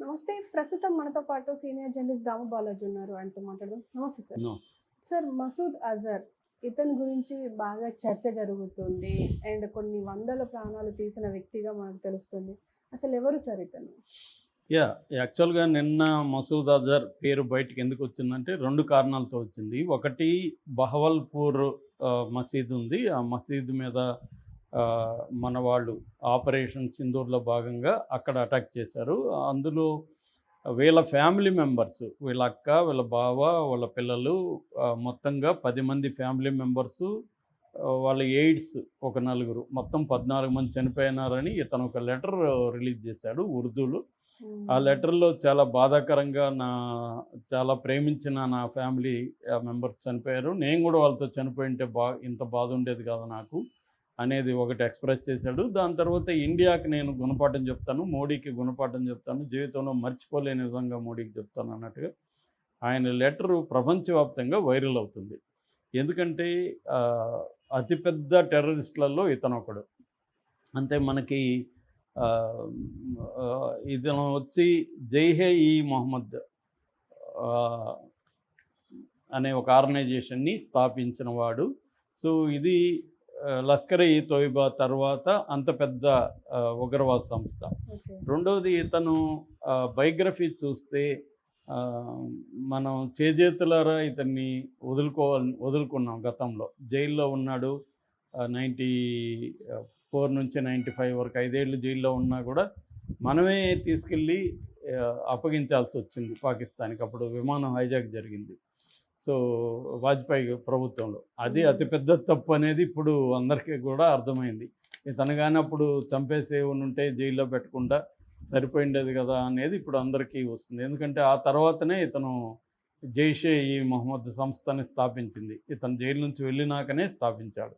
నమస్తే. ప్రస్తుతం మనతో పాటు సీనియర్ జర్నలిస్ట్ దాము బాలాజీ ఉన్నారు. ఆయనతో మాట్లాడదాం. నమస్తే సార్. నోస్. సార్, మసూద్ అజర్ ఇతని గురించి బాగా చర్చ జరుగుతుంది. అండ్ కొన్ని వందల ప్రాణాలు తీసిన వ్యక్తిగా మనకు తెలుస్తుంది. అసలు ఎవరు సార్ ఇతను? యాక్చువల్గా నిన్న మసూద్ అజర్ పేరు బయటకు ఎందుకు వచ్చిందంటే 2 కారణాలతో వచ్చింది. ఒకటి, బహవల్పూర్ మసీద్ ఉంది. ఆ మసీద్ మీద మన వాళ్ళు ఆపరేషన్ సింధూర్లో భాగంగా అక్కడ అటాక్ చేశారు. అందులో వీళ్ళ ఫ్యామిలీ మెంబర్స్, వీళ్ళ అక్క, వీళ్ళ బావ, వాళ్ళ పిల్లలు, మొత్తంగా 10 మంది ఫ్యామిలీ మెంబర్సు, వాళ్ళ ఎయిడ్స్ ఒక 4, మొత్తం 14 మంది చనిపోయినారని ఇతను ఒక లెటర్ రిలీజ్ చేశాడు ఉర్దూలో. ఆ లెటర్లో చాలా బాధాకరంగా చాలా ప్రేమించిన నా ఫ్యామిలీ మెంబర్స్ చనిపోయారు, నేను కూడా వాళ్ళతో చనిపోయింటే ఇంత బాధ ఉండేది కాదు నాకు అనేది ఒకటి ఎక్స్ప్రెస్ చేశాడు. దాని తర్వాత ఇండియాకి నేను గుణపాఠం చెప్తాను, మోడీకి గుణపాఠం చెప్తాను, జీవితంలో మర్చిపోలేని విధంగా మోడీకి చెప్తాను అన్నట్టుగా ఆయన లెటరు ప్రపంచవ్యాప్తంగా వైరల్ అవుతుంది. ఎందుకంటే అతిపెద్ద టెర్రరిస్టులలో ఇతను ఒకడు. అంటే మనకి ఇతను వచ్చి జైష్-ఇ-మొహమ్మద్ అనే ఒక ఆర్గనైజేషన్ని స్థాపించిన వాడు. సో ఇది లష్కర్-ఇ-తోయిబా తర్వాత అంత పెద్ద ఉగ్రవాద సంస్థ. రెండవది, ఇతను బయోగ్రఫీ చూస్తే మనం చేజేతులారా ఇతన్ని వదులుకున్నాం. గతంలో జైల్లో ఉన్నాడు. 94 నుంచి 95 వరకు 5 ఏళ్ళు జైల్లో ఉన్నా కూడా మనమే తీసుకెళ్ళి అప్పగించాల్సి వచ్చింది పాకిస్తాన్కి. అప్పుడు విమానం హైజాక్ జరిగింది. సో వాజ్పేయి ప్రభుత్వంలో అది అతిపెద్ద తప్పు అనేది ఇప్పుడు అందరికీ కూడా అర్థమైంది. ఇతను కానీ అప్పుడు చంపేసే ఉంటే జైల్లో పెట్టకుండా సరిపోయిండేది కదా అనేది ఇప్పుడు అందరికీ వస్తుంది. ఎందుకంటే ఆ తర్వాతనే ఇతను జైష్-ఇ-మొహమ్మద్ సంస్థని స్థాపించింది. ఇతను జైలు నుంచి వెళ్ళినాకనే స్థాపించాడు.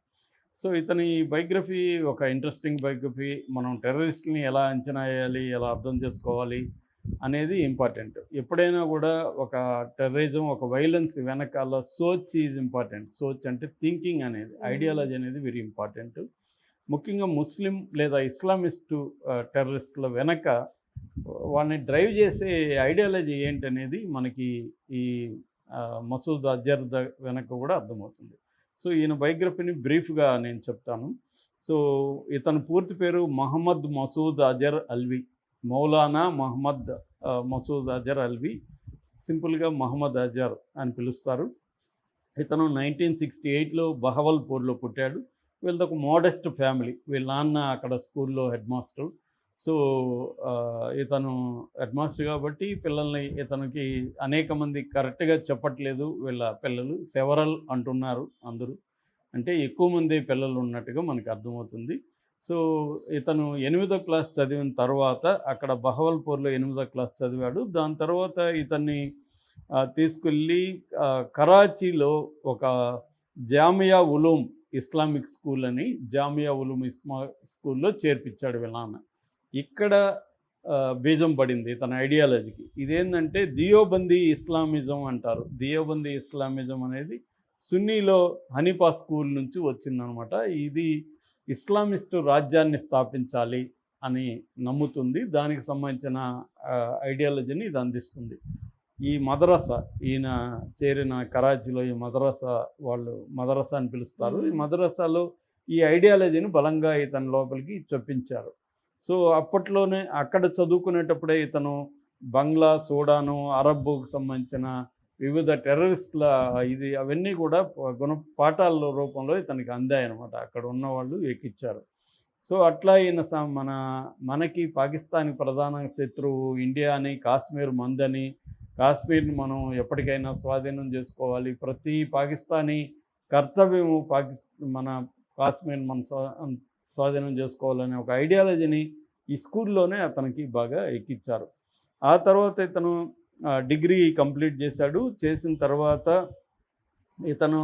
సో ఇతని బయోగ్రఫీ ఒక ఇంట్రెస్టింగ్ బయోగ్రఫీ. మనం టెర్రరిస్ట్ని ఎలా అంచనా వేయాలి, ఎలా అర్థం చేసుకోవాలి అనేది ఇంపార్టెంట్. ఎప్పుడైనా కూడా ఒక టెర్రరిజం, ఒక వైలెన్స్ వెనకాల సోచ్ ఈజ్ ఇంపార్టెంట్. సోచ్ అంటే థింకింగ్ అనేది, ఐడియాలజీ అనేది వెరీ ఇంపార్టెంట్. ముఖ్యంగా ముస్లిం లేదా ఇస్లామిస్టు టెర్రరిస్టుల వెనక వాళ్ళని డ్రైవ్ చేసే ఐడియాలజీ ఏంటనేది మనకి ఈ మసూద్ అజర్ వెనక కూడా అర్థమవుతుంది. సో ఈయన బయోగ్రఫీని బ్రీఫ్గా నేను చెప్తాను. సో ఇతని పూర్తి పేరు మహమ్మద్ మసూద్ అజర్ అల్వి, మౌలానా మహమ్మద్ మసూద్ అజర్ అల్వి, సింపుల్గా మహమ్మద్ అజర్ అని పిలుస్తారు. ఇతను 1968లో బహవల్పూర్లో పుట్టాడు. వీళ్ళది ఒక మోడెస్ట్ ఫ్యామిలీ. వీళ్ళ నాన్న అక్కడ స్కూల్లో హెడ్ మాస్టర్. సో ఇతను హెడ్ మాస్టర్ కాబట్టి పిల్లల్ని, ఇతనికి అనేక మంది కరెక్ట్గా చెప్పట్లేదు వీళ్ళ పిల్లలు, సెవరల్ అంటున్నారు అందరూ, అంటే ఎక్కువ మంది పిల్లలు ఉన్నట్టుగా మనకు అర్థమవుతుంది. సో ఇతను 8వ క్లాస్ చదివిన తర్వాత అక్కడ బహవల్పూర్లో 8వ క్లాస్ చదివాడు. దాని తర్వాత ఇతన్ని తీసుకెళ్ళి కరాచీలో ఒక జామియా ఉలూమ్ ఇస్లామిక్ స్కూల్ అని, జామియా ఉలూమ్ స్కూల్లో చేర్పించాడు వీళ్ళ నాన్న. ఇక్కడ బీజం పడింది తన ఐడియాలజీకి. ఇదేంటంటే దియోబందీ ఇస్లామిజం అంటారు. దియోబందీ ఇస్లామిజం అనేది సున్నీలో హనీఫా స్కూల్ నుంచి వచ్చిందనమాట. ఇది ఇస్లామిస్టు రాజ్యాన్ని స్థాపించాలి అని నమ్ముతుంది. దానికి సంబంధించిన ఐడియాలజీని ఇది అందిస్తుంది. ఈ మదరసా, ఈయన చేరిన కరాచీలో ఈ మదరసా, వాళ్ళు మదరసా అని పిలుస్తారు, ఈ మదరసాలో ఈ ఐడియాలజీని బలంగా ఇతని లోపలికి చొప్పించారు. సో అప్పట్లోనే అక్కడ చదువుకునేటప్పుడే ఇతను బంగ్లా, సూడాను, అరబ్బుకు సంబంధించిన వివిధ టెర్రరిస్టుల అవన్నీ కూడా గుణపాఠాల రూపంలో ఇతనికి అందాయన్నమాట. అక్కడ ఉన్నవాళ్ళు ఎక్కిచ్చారు. సో అట్లా ఈయన మనకి పాకిస్తాన్కి ప్రధాన శత్రువు ఇండియా అని, కాశ్మీర్ మందని, కాశ్మీర్ని మనం ఎప్పటికైనా స్వాధీనం చేసుకోవాలి, ప్రతి పాకిస్తానీ కర్తవ్యము మన కాశ్మీర్ మన స్వాధీనం చేసుకోవాలనే ఒక ఐడియాలజీని ఈ స్కూల్లోనే అతనికి బాగా ఎక్కించారు. ఆ తర్వాత ఇతను డిగ్రీ కంప్లీట్ చేశాడు. చేసిన తర్వాత ఇతను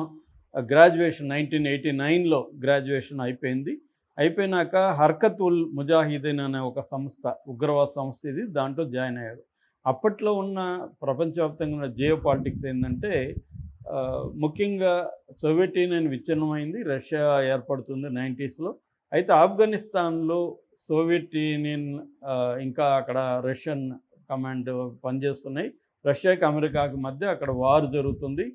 గ్రాడ్యుయేషన్ 1989లో గ్రాడ్యుయేషన్ అయిపోయింది. అయిపోయినాక హర్కత్ ఉల్ ముజాహిదీన్ అనే ఒక సంస్థ, ఉగ్రవాద సంస్థ ఇది, దాంట్లో జాయిన్ అయ్యాడు. అప్పట్లో ఉన్న ప్రపంచవ్యాప్తంగా ఉన్న జియో పాలిటిక్స్ ఏంటంటే ముఖ్యంగా సోవియట్ యూనియన్ విచ్ఛిన్నమైంది, రష్యా ఏర్పడుతుంది 90స్లో. అయితే ఆఫ్ఘనిస్తాన్లో సోవియట్ యూనియన్ ఇంకా అక్కడ రష్యన్ కమాండ్ పనిచేస్తున్నాయి. రష్యాకి అమెరికాకి మధ్య అక్కడ వార్ జరుగుతుంది.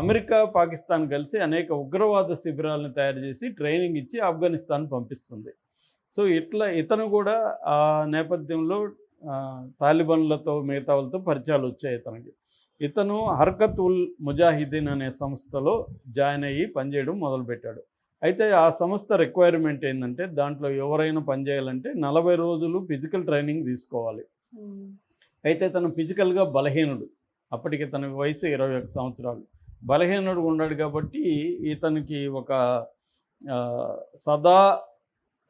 అమెరికా పాకిస్తాన్ కలిసి అనేక ఉగ్రవాద శిబిరాలను తయారు చేసి ట్రైనింగ్ ఇచ్చి ఆఫ్ఘనిస్తాన్ పంపిస్తుంది. సో ఇట్లా ఇతను కూడా ఆ నేపథ్యంలో తాలిబాన్లతో మిగతా వాళ్ళతో పరిచయాలు వచ్చాయి ఇతనికి. ఇతను హర్కత్ ఉల్ ముజాహిదీన్ అనే సంస్థలో జాయిన్ అయ్యి పనిచేయడం మొదలుపెట్టాడు. అయితే ఆ సంస్థ రిక్వైర్మెంట్ ఏంటంటే దాంట్లో ఎవరైనా పనిచేయాలంటే 40 రోజులు ఫిజికల్ ట్రైనింగ్ తీసుకోవాలి. అయితే తను ఫిజికల్గా బలహీనుడు. అప్పటికి తన వయసు 21 సంవత్సరాలు. బలహీనుడు ఉన్నాడు కాబట్టి ఇతనికి ఒక సదా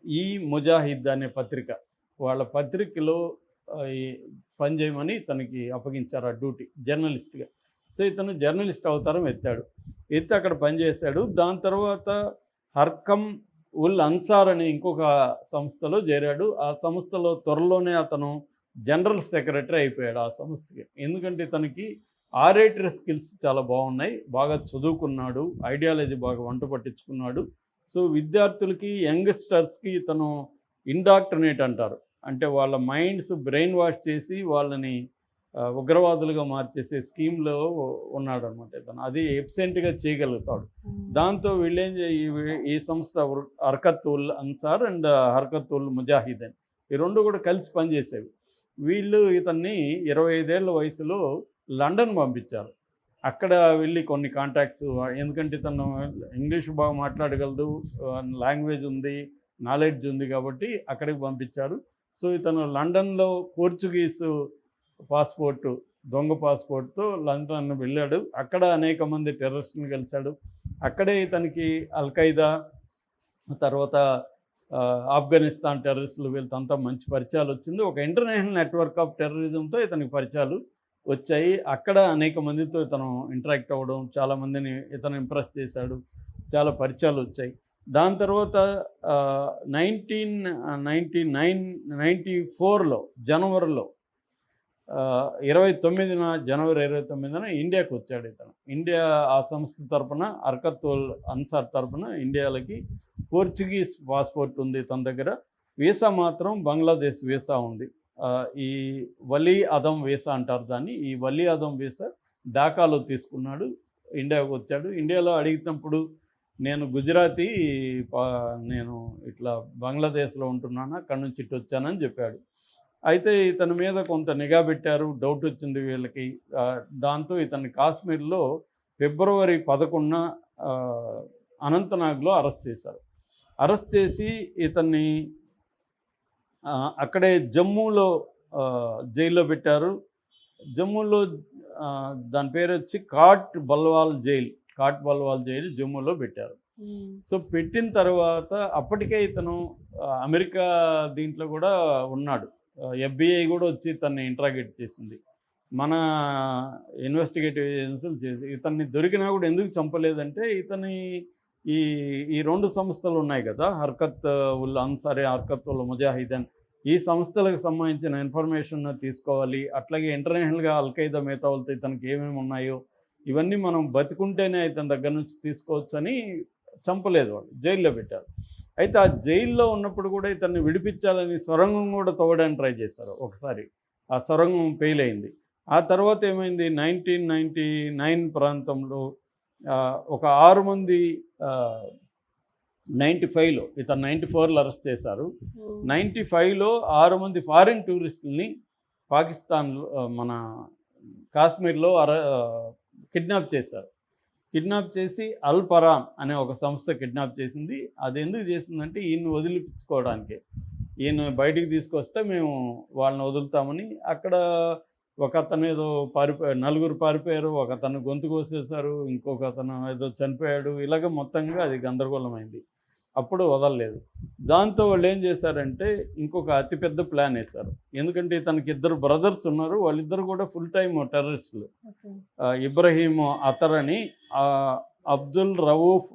ఈ ముజాహిద్ అనే పత్రిక, వాళ్ళ పత్రికలో ఈ పనిచేయమని ఇతనికి అప్పగించారు ఆ డ్యూటీ జర్నలిస్ట్గా. సో ఇతను జర్నలిస్ట్ అవతారం ఎత్తాడు. ఎత్తి అక్కడ పనిచేశాడు. దాని తర్వాత హర్కమ్ ఉల్ అన్సార్ అనే ఇంకొక సంస్థలో చేరాడు. ఆ సంస్థలో త్వరలోనే అతను జనరల్ సెక్రటరీ అయిపోయాడు ఆ సంస్థకి. ఎందుకంటే ఇతనికి ఆరేటరీ స్కిల్స్ చాలా బాగున్నాయి, బాగా చదువుకున్నాడు, ఐడియాలజీ బాగా వంట పట్టించుకున్నాడు. సో విద్యార్థులకి, యంగ్స్టర్స్కి ఇతను ఇండాక్ట్రినేట్ అంటారు, అంటే వాళ్ళ మైండ్స్ బ్రెయిన్ వాష్ చేసి వాళ్ళని ఉగ్రవాదులుగా మార్చేసే స్కీమ్లో ఉన్నాడు అనమాట ఇతను. అది ఎబ్సెంట్గా చేయగలుగుతాడు. దాంతో వీళ్ళేం ఈ సంస్థ హర్కత్ ఉల్ అన్సార్ అండ్ హర్కత్ ఉల్ ముజాహిదీన్ ఈ రెండు కూడా కలిసి పనిచేసేవి. వీళ్ళు ఇతన్ని 25 ఏళ్ల వయసులో లండన్ పంపించారు. అక్కడ వెళ్ళి కొన్ని కాంటాక్ట్స్, ఎందుకంటే ఇతను ఇంగ్లీష్ బాగా మాట్లాడగలడు, లాంగ్వేజ్ ఉంది, నాలెడ్జ్ ఉంది కాబట్టి అక్కడికి పంపించారు. సో ఇతను లండన్లో పోర్చుగీసు పాస్పోర్టు, దొంగ పాస్పోర్ట్తో లండన్ వెళ్ళాడు. అక్కడ అనేక మంది టెర్రరిస్టులను కలిశాడు. అక్కడే ఇతనికి అల్ఖైదా, తర్వాత ఆఫ్ఘనిస్తాన్ టెర్రరిస్టులు వీళ్ళంతా మంచి పరిచయాలు వచ్చింది. ఒక ఇంటర్నేషనల్ నెట్వర్క్ ఆఫ్ టెర్రరిజంతో ఇతనికి పరిచయాలు వచ్చాయి. అక్కడ అనేక మందితో ఇతను ఇంటరాక్ట్ అవ్వడం, చాలామందిని ఇతను ఇంప్రెస్ చేశాడు, చాలా పరిచయాలు వచ్చాయి. దాని తర్వాత 1994లో జనవరిలో 29న జనవరి 29న ఇండియాకి వచ్చాడు ఇతను. ఇండియా ఆ సంస్థ తరపున, హర్కత్ ఉల్ అన్సార్ తరపున ఇండియాలకి పోర్చుగీస్ పాస్పోర్ట్ ఉంది తన దగ్గర. వీసా మాత్రం బంగ్లాదేశ్ వీసా ఉంది. ఈ వలీ అదం వీసా అంటారు దాన్ని. ఈ వలీ అదం వీసా ఢాకాలో తీసుకున్నాడు, ఇండియాకు వచ్చాడు. ఇండియాలో అడిగినప్పుడు నేను గుజరాతీ, నేను ఇట్లా బంగ్లాదేశ్లో ఉంటున్నాను, అక్కడి నుంచి ఇటు వచ్చానని చెప్పాడు. అయితే ఇతని మీద కొంత నిఘా పెట్టారు, డౌట్ వచ్చింది వీళ్ళకి. దాంతో ఇతన్ని కాశ్మీర్లో ఫిబ్రవరి 11న అనంతనాగ్లో అరెస్ట్ చేశారు. అరెస్ట్ చేసి ఇతన్ని అక్కడే జమ్మూలో జైల్లో పెట్టారు. జమ్మూలో దాని పేరు వచ్చి కాట్ బల్వాల్ జైలు జమ్మూలో పెట్టారు. సో పెట్టిన తర్వాత అప్పటికే ఇతను అమెరికా దీంట్లో కూడా ఉన్నాడు. FBI కూడా వచ్చి ఇతన్ని ఇంట్రాగేట్ చేసింది. మన ఇన్వెస్టిగేటివ్ ఏజెన్సీలు చేసి ఇతన్ని దొరికినా కూడా ఎందుకు చంపలేదంటే ఇతని ఈ రెండు సంస్థలు ఉన్నాయి కదా, హర్కత్ ఉల్ అన్సారీ, హర్కత్ ఉల్ ముజాహిదీన్, ఈ సంస్థలకు సంబంధించిన ఇన్ఫర్మేషన్ తీసుకోవాలి. అట్లాగే ఇంటర్నేషనల్గా అల్ఖైదా మిగతా వాళ్ళతో ఇతనికి ఏమేమి ఉన్నాయో ఇవన్నీ మనం బతికుంటేనే ఇతని దగ్గర నుంచి తీసుకోవచ్చు అని చంపలేదు, వాళ్ళు జైల్లో పెట్టారు. అయితే ఆ జైల్లో ఉన్నప్పుడు కూడా ఇతన్ని విడిపించాలని సొరంగం కూడా తవ్వడానికి ట్రై చేశారు ఒకసారి. ఆ సొరంగం ఫెయిల్ అయింది. ఆ తర్వాత ఏమైంది, 1999 ప్రాంతంలో ఒక 6 మంది 95లో, ఇతను 94లో అరెస్ట్ చేశారు. 95లో 6 మంది ఫారిన్ టూరిస్టులని పాకిస్తాన్లో, మన కాశ్మీర్లో కిడ్నాప్ చేశారు. కిడ్నాప్ చేసి అల్ పరాన్ అనే ఒక సంస్థ కిడ్నాప్ చేసింది. అది ఎందుకు చేసిందంటే ఈయన్ని వదిలిపించుకోవడానికి. ఈయన బయటికి తీసుకొస్తే మేము వాళ్ళని వదులుతామని. అక్కడ ఒక అతను ఏదో నలుగురు పారిపోయారు, ఒక అతను గొంతు కోసేశారు, ఇంకొక అతను ఏదో చనిపోయాడు. ఇలాగ మొత్తంగా అది గందరగోళమైంది. అప్పుడు వదలలేదు. దాంతో వాళ్ళు ఏం చేశారంటే ఇంకొక అతిపెద్ద ప్లాన్ వేశారు. ఎందుకంటే తనకి 2 బ్రదర్స్ ఉన్నారు, వాళ్ళిద్దరు కూడా ఫుల్ టైమ్ టెర్రరిస్టులు. ఇబ్రహీం అతర్ అని, అబ్దుల్ రవూఫ్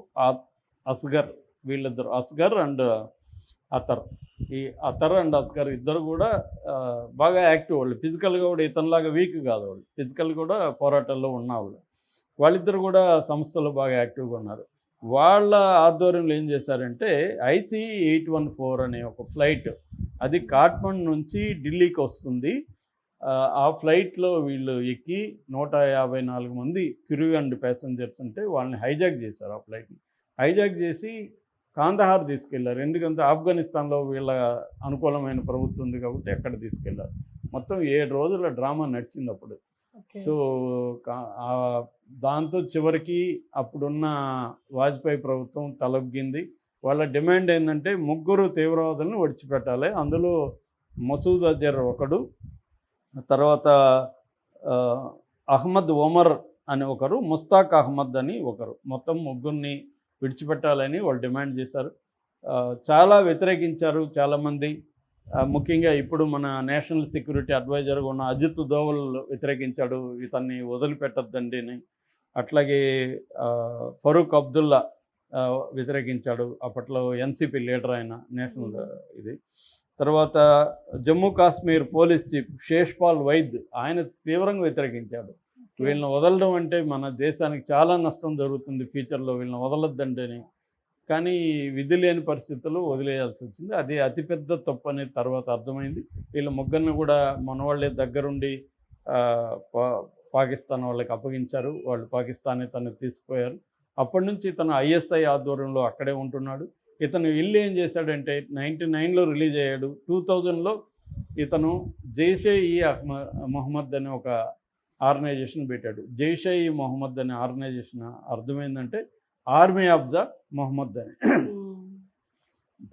అస్గర్, వీళ్ళిద్దరు, అస్గర్ అండ్ అతర్. ఈ అతర్ అండ్ అస్గర్ ఇద్దరు కూడా బాగా యాక్టివ్. వాళ్ళు ఫిజికల్గా కూడా ఇతనిలాగా వీక్ కాదు, వాళ్ళు ఫిజికల్ కూడా పోరాటాల్లో ఉన్నవాళ్ళు. వాళ్ళిద్దరు కూడా సంస్థలో బాగా యాక్టివ్గా ఉన్నారు. వాళ్ళ ఆధ్వర్యంలో ఏం చేశారంటే IC-814 అనే ఒక ఫ్లైట్, అది కాఠ్మండ్ నుంచి ఢిల్లీకి వస్తుంది. ఆ ఫ్లైట్లో వీళ్ళు ఎక్కి 154 మంది క్రూ అండ్ ప్యాసింజర్స్ ఉంటే వాళ్ళని హైజాక్ చేశారు. ఆ ఫ్లైట్ని హైజాక్ చేసి కాందహార్ తీసుకెళ్లారు. ఎందుకంటే ఆఫ్ఘనిస్తాన్లో వీళ్ళ అనుకూలమైన ప్రభుత్వం ఉంది కాబట్టి అక్కడ తీసుకెళ్లారు. మొత్తం 7 రోజుల డ్రామా నడిచింది అప్పుడు. ఓకే. సో దాంతో చివరికి అప్పుడున్న వాజ్పేయి ప్రభుత్వం తలొగ్గింది. వాళ్ళ డిమాండ్ ఏంటంటే 3 తీవ్రవాదులను విడిచిపెట్టాలి. అందులో మసూద్ అజర్ ఒకడు, తర్వాత అహ్మద్ ఒమర్ అని ఒకరు, ముస్తాక్ అహ్మద్ అని ఒకరు, మొత్తం 3 విడిచిపెట్టాలని వాళ్ళు డిమాండ్ చేశారు. చాలా వ్యతిరేకించారు చాలామంది. ముఖ్యంగా ఇప్పుడు మన నేషనల్ సెక్యూరిటీ అడ్వైజర్గా ఉన్న అజిత్ దోవల్ వ్యతిరేకించాడు, ఇతన్ని వదిలిపెట్టద్దండి అని. అట్లాగే ఫరూక్ అబ్దుల్లా వ్యతిరేకించాడు, అప్పట్లో ఎన్సిపి లీడర్ ఆయన నేషనల్ ఇది. తర్వాత జమ్మూ కాశ్మీర్ పోలీస్ చీఫ్ శేష్పాల్ వైద్ ఆయన తీవ్రంగా వ్యతిరేకించాడు. వీళ్ళని వదలడం అంటే మన దేశానికి చాలా నష్టం జరుగుతుంది ఫ్యూచర్లో, వీళ్ళని వదలొద్దండి అని. కానీ విధి లేని పరిస్థితుల్లో వదిలేయాల్సి వచ్చింది. అది అతిపెద్ద తప్పు అనేది తర్వాత అర్థమైంది. వీళ్ళ 3 కూడా మన వాళ్ళే దగ్గరుండి పాకిస్తాన్ వాళ్ళకి అప్పగించారు. వాళ్ళు పాకిస్తాన్ తను తీసుకుపోయారు. అప్పటి నుంచి ఇతను ఐఎస్ఐ ఆధ్వర్యంలో అక్కడే ఉంటున్నాడు. ఇతను ఇల్లు ఏం చేశాడంటే 99లో రిలీజ్ అయ్యాడు. 2000లో ఇతను జైషే ఈ మొహమ్మద్ అనే ఒక ఆర్గనైజేషన్ పెట్టాడు. జైషే ఈ మొహమ్మద్ అనే ఆర్గనైజేషన్ అర్థమైందంటే ఆర్మీ ఆఫ్ ద మొహమ్మద్ అని,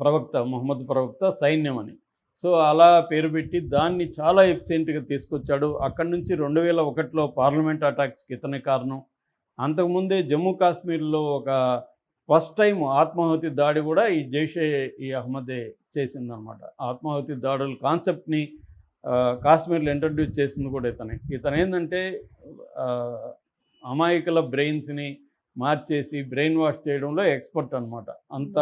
ప్రవక్త మొహమ్మద్ ప్రవక్త సైన్యం అని. సో అలా పేరు పెట్టి దాన్ని చాలా ఎఫిషియెంట్గా తీసుకొచ్చాడు. అక్కడి నుంచి 2001లో పార్లమెంట్ అటాక్స్కి ఇతనే కారణం. అంతకుముందే జమ్మూ కాశ్మీర్లో ఒక ఫస్ట్ టైం ఆత్మాహుతి దాడి కూడా ఈ జైషే ఈ అహ్మదే చేసిందనమాట. ఆత్మాహుతి దాడుల కాన్సెప్ట్ని కాశ్మీర్లో ఇంట్రడ్యూస్ చేసింది కూడా ఇతనే. ఇతను ఏంటంటే అమాయకుల బ్రెయిన్స్ని మార్చేసి బ్రెయిన్ వాష్ చేయడంలో ఎక్స్పర్ట్ అనమాట. అంత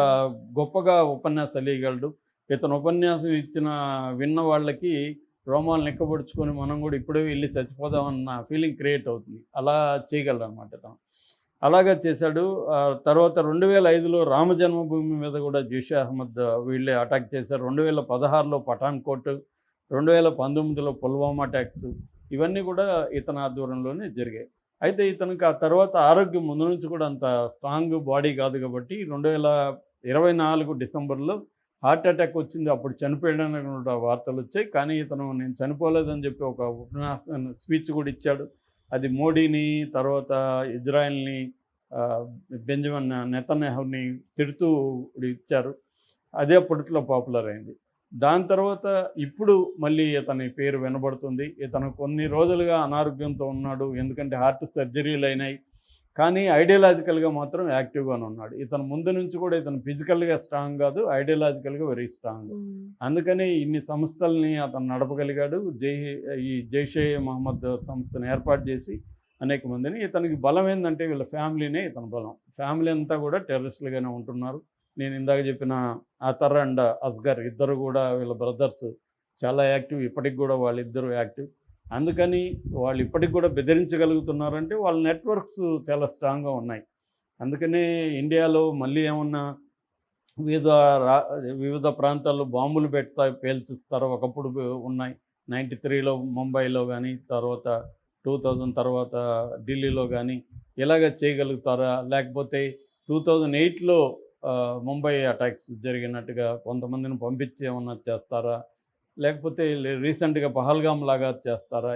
గొప్పగా ఉపన్యాసాలు ఇవ్వగలడు. ఇతను ఉపన్యాసం విన్న వాళ్ళకి రోమాలు నిక్కబొడుచుకొని మనం కూడా ఇప్పుడే వెళ్ళి చచ్చిపోదామన్న ఫీలింగ్ క్రియేట్ అవుతుంది. అలా చేయగలడు అనమాట ఇతను. అలాగా చేశాడు. తర్వాత 2005లో రామ జన్మభూమి మీద కూడా జైషే అహ్మద్ వీళ్ళే అటాక్ చేశారు. 2016లో పఠాన్కోట్, 2019లో పుల్వామా అటాక్స్, ఇవన్నీ కూడా ఇతని ఆధ్వర్యంలోనే జరిగాయి. అయితే ఇతనికి ఆ తర్వాత ఆరోగ్యం ముందు నుంచి కూడా అంత స్ట్రాంగ్ బాడీ కాదు కాబట్టి 2024 డిసెంబర్లో హార్ట్ అటాక్ వచ్చింది. అప్పుడు చనిపోయాడని వార్తలు వచ్చాయి. కానీ ఇతను నేను చనిపోలేదని చెప్పి ఒక ఉపన్యాసం స్పీచ్ కూడా ఇచ్చాడు. అది మోడీని, తర్వాత ఇజ్రాయెల్ని, బెంజమిన్ నెతన్యాహుని తిడుతూ ఇచ్చారు. అదే అప్పట్లో పాపులర్ అయింది. దాని తర్వాత ఇప్పుడు మళ్ళీ ఇతని పేరు వినబడుతుంది. ఇతను కొన్ని రోజులుగా అనారోగ్యంతో ఉన్నాడు, ఎందుకంటే హార్ట్ సర్జరీలు అయినాయి. కానీ ఐడియాలజికల్గా మాత్రం యాక్టివ్గానే ఉన్నాడు. ఇతను ముందు నుంచి కూడా ఇతను ఫిజికల్గా స్ట్రాంగ్ కాదు, ఐడియాలజికల్గా వెరీ స్ట్రాంగ్. అందుకని ఇన్ని సంస్థల్ని అతను నడపగలిగాడు. ఈ జైషే మహమ్మద్ సంస్థను ఏర్పాటు చేసి అనేక మందిని. ఇతనికి బలం ఏంటంటే వీళ్ళ ఫ్యామిలీనే ఇతని బలం. ఫ్యామిలీ అంతా కూడా టెర్రరిస్టులుగానే ఉంటున్నారు. నేను ఇందాక చెప్పిన అతర్ అండ్ అస్గర్ ఇద్దరు కూడా వీళ్ళ బ్రదర్స్ చాలా యాక్టివ్. ఇప్పటికి కూడా వాళ్ళిద్దరూ యాక్టివ్. అందుకని వాళ్ళు ఇప్పటికి కూడా బెదిరించగలుగుతున్నారంటే వాళ్ళ నెట్వర్క్స్ చాలా స్ట్రాంగ్గా ఉన్నాయి. అందుకనే ఇండియాలో మళ్ళీ ఏమన్నా వివిధ ప్రాంతాల్లో బాంబులు పేల్చిస్తారో ఒకప్పుడు ఉన్నాయి. 93లో ముంబైలో కానీ, తర్వాత 2000 తర్వాత ఢిల్లీలో కానీ ఇలాగ చేయగలుగుతారా? లేకపోతే 2008లో ముంబై అటాక్స్ జరిగినట్టుగా కొంతమందిని పంపించి ఏమన్నా చేస్తారా? లేకపోతే రీసెంట్గా పహల్గామ్ లాగా చేస్తారా?